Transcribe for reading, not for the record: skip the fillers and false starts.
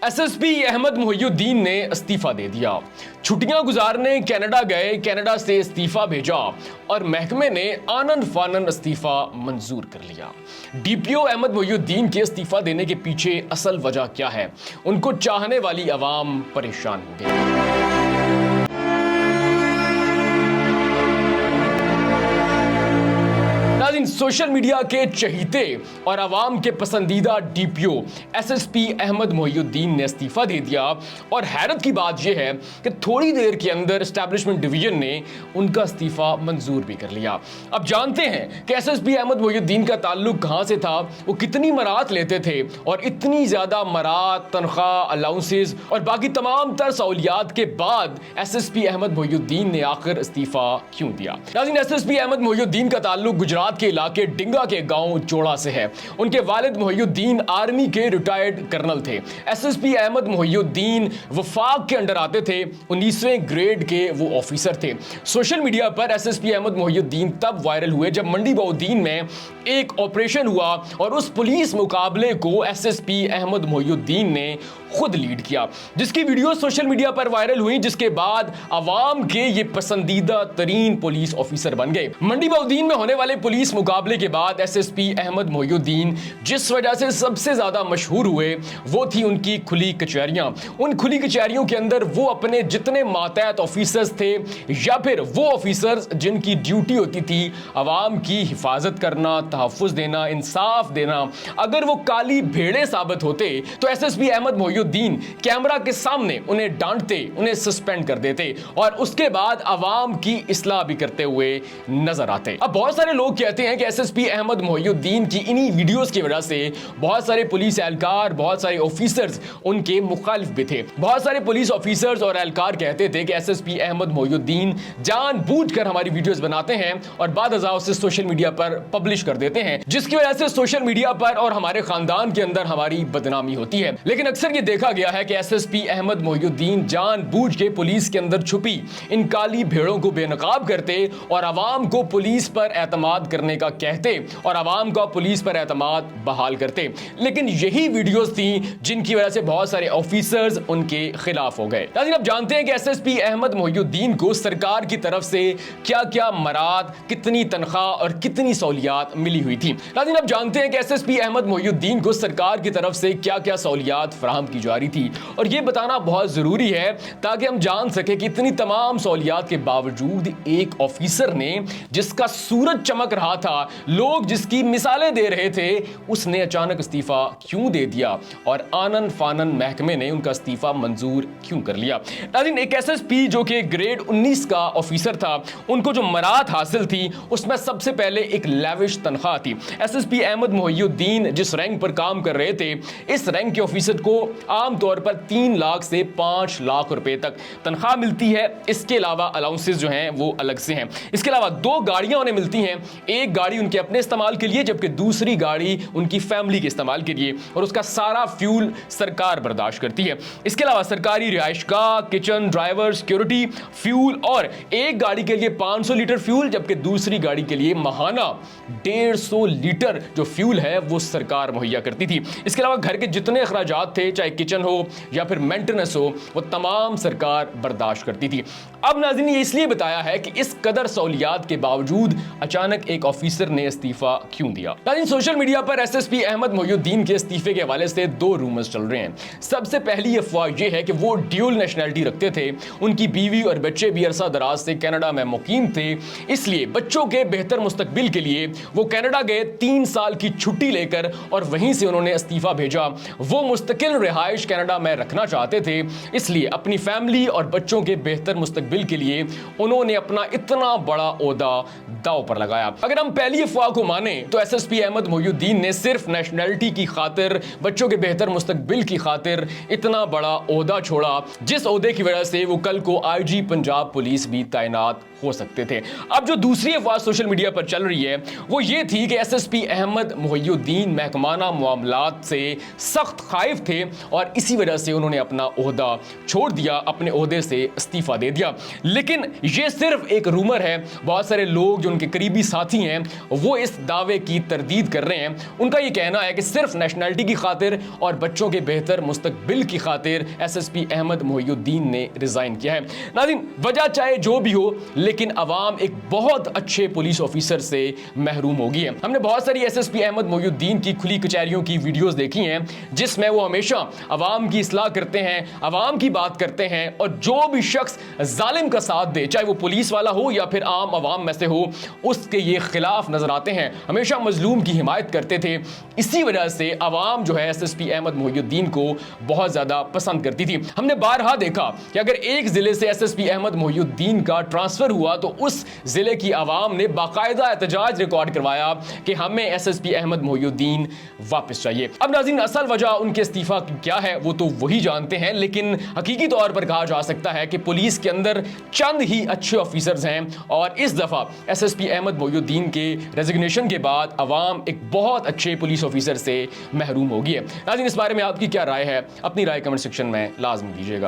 SSP Ahmad Mohiuddin ने इस्तीफा दे दिया। छुट्टियां गुजारने कनाडा गए, कनाडा से इस्तीफा भेजा और महकमे ने आनन फानन इस्तीफा मंजूर कर लिया। डीपीओ अहमद मोहिउद्दीन के इस्तीफा देने के पीछे असल वजह क्या है? उनको चाहने वाली आवाम परेशान हो गई। सोशल मीडिया के चहीते और आवाम के पसंदीदा डीपीओ एसएसपी अहमद मोहिउद्दीन ने इस्तीफा दे दिया और हैरत की बात यह है कि थोड़ी देर के अंदर एस्टैब्लिशमेंट डिवीजन ने उनका इस्तीफा मंजूर भी कर लिया। अब जानते हैं कि एसएसपी अहमद मोहिउद्दीन का ताल्लुक कहां से था, वो कितनी मरात लेते थे और इतनी ज्यादा मरात, तनख्वाह, अलाउंसेस और बाकी तमाम तर सहूलियात के बाद एसएसपी अहमद मोहिउद्दीन ने आखिर इस्तीफा क्यों दिया। नाज़रीन, एसएसपी अहमद मोहिउद्दीन का ताल्लुक गुजरात के इलाके डिंगा के गांव जोड़ा से है। उनके वालिद मोहिउद्दीन आर्मी के रिटायर्ड कर्नल थे। एसएसपी अहमद मोहिउद्दीन वफाक के अंडर आते थे। 19वें ग्रेड के वो ऑफिसर थे। सोशल मीडिया पर एसएसपी अहमद मोहिउद्दीन तब वायरल हुए जब मंडी बउद्दीन में एक ऑपरेशन हुआ और उस पुलिस मुकाबले को एसएसपी अहमद मोहिउद्दीन ने खुद लीड किया, जिसकी वीडियो सोशल मीडिया पर वायरल हुई, जिसके बाद आवाम के ये पसंदीदा तरीन पुलिस ऑफिसर बन गए। मंडी बउद्दीन में होने वाले पुलिस मुकाबले के बाद एसएसपी अहमद मोहिउद्दीन जिस वजह से सबसे ज्यादा मशहूर हुए वो थी उनकी खुली कचहरियां। उन खुली कचहरियों के अंदर वो अपने जितने मातहत ऑफिसर्स थे या फिर वो ऑफिसर्स जिनकी ड्यूटी होती थी आवाम की हिफाजत करना, तहफ़्फ़ुज़ देना, इंसाफ देना, अगर वो काली भेड़े साबित होते तो एसएसपी अहमद मोहिउद्दीन कैमरा के सामने उन्हें डांटते, उन्हें सस्पेंड कर देते और उसके बाद आवाम की इस्लाह भी करते हुए नजर आते। अब बहुत सारे लोग कहते हैं कि एसएसपी अहमद मोहिउद्दीन की इन्हीं वीडियोस की वजह से बहुत सारे पुलिस एहलकार, बहुत सारे ऑफिसर्स उनके मुखालिफ भी थे। बहुत सारे पुलिस ऑफिसर्स और एहलकार कहते थे कि एसएसपी अहमद मोहिउद्दीन जानबूझकर हमारी वीडियोस बनाते हैं और बाद अज़ा उसे सोशल मीडिया पर पब्लिश कर देते हैं, जिसकी वजह से सोशल मीडिया पर और हमारे खानदान के अंदर हमारी बदनामी होती है। लेकिन अक्सर ये देखा गया है कि एसएसपी अहमद मोहिउद्दीन जानबूझ के पुलिस के अंदर छुपी इन काली भेड़ों को बेनकाब करते और आवाम को पुलिस पर एतमाद करने का कहते और आवाम का पुलिस पर एतमाद बहाल करते। लेकिन यही वीडियोस थी जिनकी वजह से बहुत सारे ऑफिसर्स उनके खिलाफ हो गए। नाज़रीन, अब जानते हैं कि एसएसपी अहमद मोहिउद्दीन को सरकार की तरफ से क्या क्या मराद, कितनी तनख्वाह और कितनी सहूलियात मिली हुई थी। नाज़रीन, अब जानते हैं कि एसएसपी अहमद मोहिउद्दीन को सरकार की तरफ से क्या क्या सहूलियात फराहम की जा रही थी और यह बताना बहुत जरूरी है ताकि हम जान सके कि इतनी तमाम सहूलियात के बावजूद एक ऑफिसर ने जिसका सूरज चमक रहा था, लोग जिसकी मिसालें दे रहे थे, उसने अचानक इस्तीफा क्यों दे दिया और आनन फानन महकमे ने उनका इस्तीफा मंजूर क्यों कर लिया। नाज़रीन, एक एसएसपी जो कि ग्रेड 19 का ऑफिसर था, उनको जो मरात हासिल थी उसमें सबसे पहले एक लेविश तनख्वाह थी। एसएसपी अहमद मोहिउद्दीन जिस रैंक पर काम कर रहे थे, इस रैंक के ऑफिसर को आमतौर पर 3 लाख से 5 लाख रुपए तक तनख्वाह मिलती है। इसके अलावा अलाउंसेस जो हैं वो अलग से हैं। इसके अलावा 2 गाड़ियां उन्हें मिलती हैं, एक गाड़ी उनके अपने इस्तेमाल के लिए जबकि दूसरी गाड़ी उनकी फैमिली के इस्तेमाल के लिए, और उसका सारा फ्यूल सरकार बर्दाश्त करती है। इसके अलावा सरकारी रिहाइशगाह, किचन, ड्राइवर, सिक्योरिटी, फ्यूल और एक गाड़ी के लिए 500 लीटर फ्यूल जबकि दूसरी गाड़ी के लिए माहाना 150 लीटर जो फ्यूल है वो सरकार मुहैया करती थी। इसके अलावा घर के जितने अखराजात थे, चाहे किचन हो या फिर मेंटेनेंस हो, वो तमाम सरकार बर्दाश्त करती थी। अब नाज़रीन, ये इसलिए बताया है कि इस कदर सहूलियात के बावजूद अचानक एक ऑफिसर ने इस्तीफा क्यों दिया। नाज़रीन, सोशल मीडिया पर एसएसपी अहमद मोहिउद्दीन के इस्तीफे के हवाले से 2 रूमर्स चल रहे हैं। सबसे पहली अफवाह यह है कि वो ड्यूल नेशनलिटी रखते थे, उनकी बीवी और बच्चे भी अरसा दराज से कनाडा में मुकीम थे, इसलिए बच्चों के बेहतर मुस्तकबिल के लिए वो कनाडा गए 3 साल की छुट्टी लेकर और वहीं से उन्होंने इस्तीफा भेजा। वो मुस्तकिल रिहाइश कनाडा में रखना चाहते थे, इसलिए अपनी फैमिली और बच्चों के बेहतर मुस्तकबिल के लिए उन्होंने अपना इतना बड़ा ओहदा दांव पर लगाया। अगर हम पहली अफवाह को माने तो एसएसपी अहमद मोहिउद्दीन ने सिर्फ नेशनलिटी की खातिर, बच्चों के बेहतर मुस्तकबिल की खातिर इतना बड़ा ओहदा छोड़ा जिस ओहदे की वजह से वो कल को आईजी पंजाब पुलिस भी तैनात हो सकते थे। अब जो दूसरी अफवाह सोशल मीडिया पर चल रही है वो ये थी कि एसएसपी अहमद मोहियुद्दीन महकमाना मामलात से सख्त खाइफ थे और इसी वजह से उन्होंने अपना ओहदा छोड़ दिया, अपने ओहदे से इस्तीफा दे दिया। लेकिन ये सिर्फ एक रूमर है। बहुत सारे लोग जो उनके करीबी साथी हैं वो इस दावे की तरदीद कर रहे हैं। उनका ये कहना है कि सिर्फ नेशनलिटी की खातिर और बच्चों के बेहतर मुस्तकबिल की खातिर एसएसपी अहमद मोहियुद्दीन ने रिजाइन किया है। नाज़रीन, वजह चाहे जो भी हो, लेकिन अवाम एक बहुत अच्छे पुलिस ऑफिसर से महरूम होगी है। हमने बहुत सारी एसएसपी अहमद मोहियुद्दीन की खुली कचहरियों की वीडियोस देखी हैं जिसमें वो हमेशा अवाम की इस्लाह करते हैं, अवाम की बात करते हैं और जो भी शख्स जालिम का साथ दे, चाहे वो पुलिस वाला हो या फिर आम अवाम में से हो, उसके ये खिलाफ नजर आते हैं, हमेशा मजलूम की हिमायत करते थे। इसी वजह से अवाम जो है एसएसपी अहमद मोहियुद्दीन को बहुत ज्यादा पसंद करती थी। हमने बारहा देखा कि अगर एक जिले से एसएसपी अहमद मोहियुद्दीन का ट्रांसफर हुआ तो उस जिले की आवाम ने बाकायदा एहतजाज रिकॉर्ड करवाया कि हमें एसएसपी अहमद मोहियुद्दीन वापस चाहिए। अब नाज़रीन, असल वजह उनके इस्तीफा की क्या है वो तो वही जानते हैं, लेकिन हकीकी तौर पर कहा जा सकता है कि पुलिस के अंदर चंद ही अच्छे ऑफिसर्स हैं और इस दफा एसएसपी अहमद मोहियुद्दीन के रेजिग्नेशन के बाद अवाम एक बहुत अच्छे पुलिस ऑफिसर से महरूम होगी है। नाज़रीन, इस बारे में आपकी क्या राय है? अपनी राय कमेंट सेक्शन में लाजमी दीजिएगा।